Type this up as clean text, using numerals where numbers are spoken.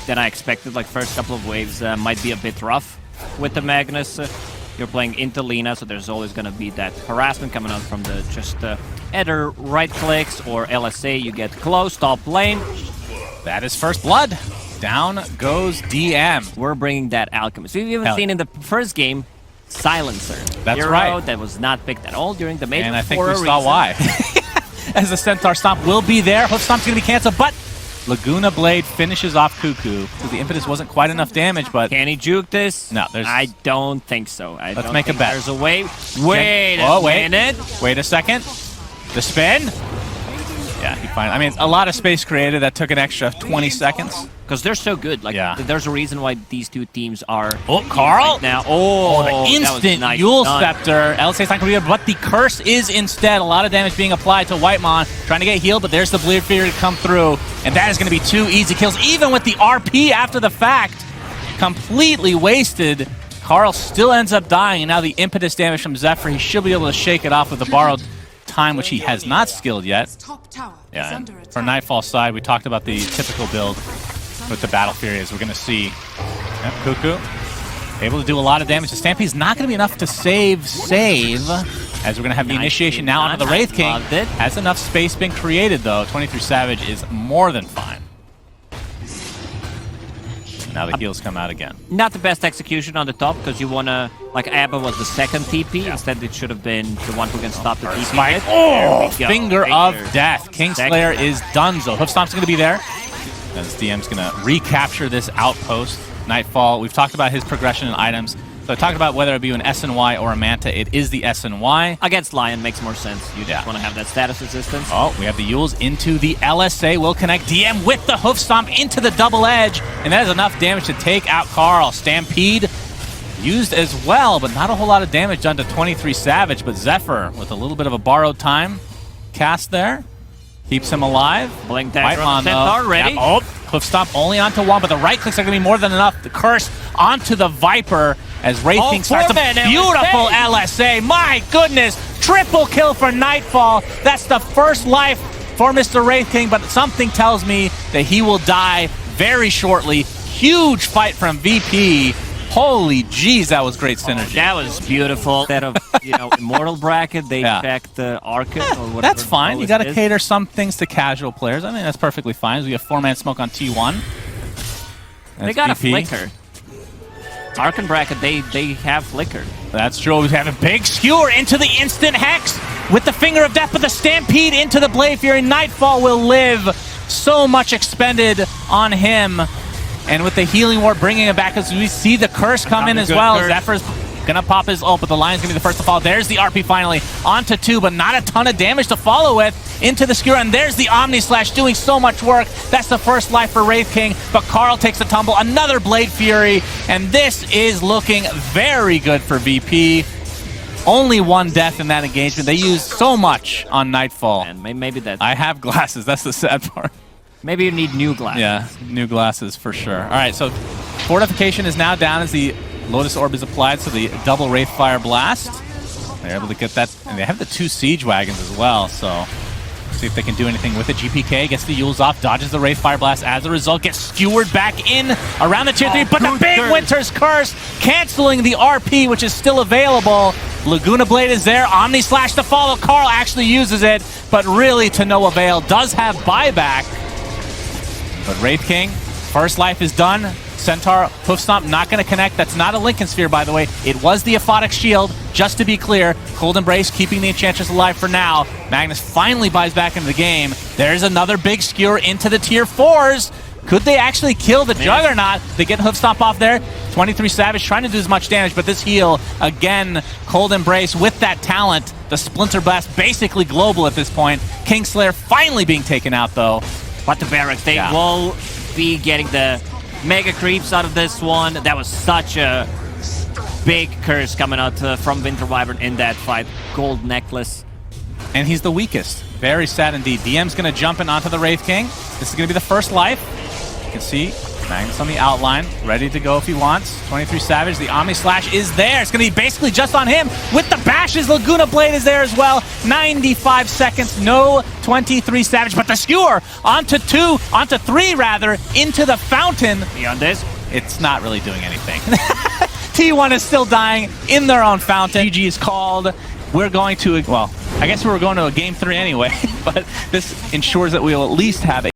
than I expected. Like, first couple of waves might be a bit rough with the Magnus. You're playing into Lina, so there's always going to be that harassment coming out from the just either right clicks or LSA. You get close, top lane. That is first blood. Down goes DM. We're bringing that Alchemist. We've even seen in the first game, Silencer. That's hero right. That was not picked at all during the major. And I think we saw why. As the Centaur Stomp will be there. Hoof Stomp's going to be canceled, but Laguna Blade finishes off Cuckoo. The impetus wasn't quite enough damage, but... Can he juke this? No, there's... I don't think so. Let's make a bet. There's a way. Wait a minute. Wait a second. The spin. Yeah, he finally... I mean, a lot of space created. That took an extra 20 seconds. Because they're so good. Like, there's a reason why these two teams are... Oh, Carl! Right now. Oh, the instant nice Yule Scepter. LSA's not going to be, but the curse is instead. A lot of damage being applied to Whitemon. Trying to get healed, but there's the Bleed Fury to come through. And that is going to be 2 easy kills, even with the RP after the fact. Completely wasted. Carl still ends up dying, and now the impetus damage from Zephyr. He should be able to shake it off with the borrowed time, which he has not skilled yet. Yeah, and for Nightfall side, we talked about the typical build with the Battle Fury, as we're going to see. Yep, Cuckoo able to do a lot of damage. The Stampede's not going to be enough to save, as we're going to have the initiation now onto the Wraith King. Has enough space been created, though. 23 Savage is more than fine. Now the heals come out again. Not the best execution on the top, because you want to... Like, Abba was the second TP. Yeah. Instead, it should have been the one who can stop the TP. Oh! Finger of Death. Kingslayer is donezo. Hoofstomp's going to be there. As DM's going to recapture this outpost. Nightfall, we've talked about his progression and items. So I talked about whether it be an SNY or a Manta. It is the SNY. Against Lion makes more sense. You just want to have that status resistance. Oh, we have the Yules into the LSA. Will connect DM with the Hoof Stomp into the double edge. And that is enough damage to take out Carl. Stampede used as well, but not a whole lot of damage done to 23 Savage. But Zephyr, with a little bit of a borrowed time cast there, keeps him alive. Blink Dagger on the Centaur, ready. Oh, Hoof Stomp only onto one, but the right clicks are going to be more than enough. The curse onto the Viper as Wraith King starts a beautiful LSA. My goodness, triple kill for Nightfall. That's the first life for Mr. Wraith King, but something tells me that he will die very shortly. Huge fight from VP. Holy jeez, that was great synergy. That was beautiful. Instead of, Immortal Bracket, they checked the Arcade or whatever. That's fine. You got to cater some things to casual players. I mean, that's perfectly fine. We have 4-man smoke on T1. They got a Flicker. Arcane Bracket, they have Flicker. That's true. We have a big skewer into the instant Hex with the Finger of Death, but the Stampede into the Blade Fury. Nightfall will live. So much expended on him. And with the Healing Ward bringing it back, as we see the curse come in as well. Zephyr's gonna pop his ult, but the Lion's gonna be the first to fall. There's the RP finally onto 2, but not a ton of damage to follow with into the skewer. And there's the Omni Slash doing so much work. That's the first life for Wraith King, but Carl takes the tumble. Another Blade Fury, and this is looking very good for VP. Only one death in that engagement. They used so much on Nightfall. And maybe that. I have glasses. That's the sad part. Maybe you need new glasses. Yeah, new glasses for sure. All right, so Fortification is now down as the Lotus Orb is applied, so the double Wraith Fire Blast. They're able to get that, and they have the 2 Siege Wagons as well, so see if they can do anything with it. GPK gets the Yules off, dodges the Wraith Fire Blast. As a result, gets skewered back in around the tier 3, but the big Winter's Curse canceling the RP, which is still available. Laguna Blade is there, Omni Slash to follow. Carl actually uses it, but really to no avail. Does have buyback. But Wraith King, first life is done. Centaur, Hoof Stomp not going to connect. That's not a Lincoln Sphere, by the way. It was the Aphotic Shield, just to be clear. Cold Embrace keeping the Enchantress alive for now. Magnus finally buys back into the game. There's another big skewer into the tier 4s. Could they actually kill the Juggernaut? They get Hoof Stomp off there. 23 Savage trying to do as much damage, but this heal, again, Cold Embrace with that talent. The Splinter Blast basically global at this point. Kingslayer finally being taken out, though. But the Barracks, they will be getting the Mega Creeps out of this one. That was such a big curse coming out from Winter Wyvern in that fight. Gold Necklace. And he's the weakest. Very sad indeed. DM's going to jump in onto the Wraith King. This is going to be the first life. You can see Magnus on the outline, ready to go if he wants. 23 Savage, the Omni Slash is there. It's going to be basically just on him with the bashes. Laguna Blade is there as well. 95 seconds, no 23 Savage, but the skewer onto 2, onto 3 rather, into the fountain. Beyond this. It's not really doing anything. T1 is still dying in their own fountain. GG is called. We're going to, well, I guess we were going to a game 3 anyway, but this ensures that we'll at least have a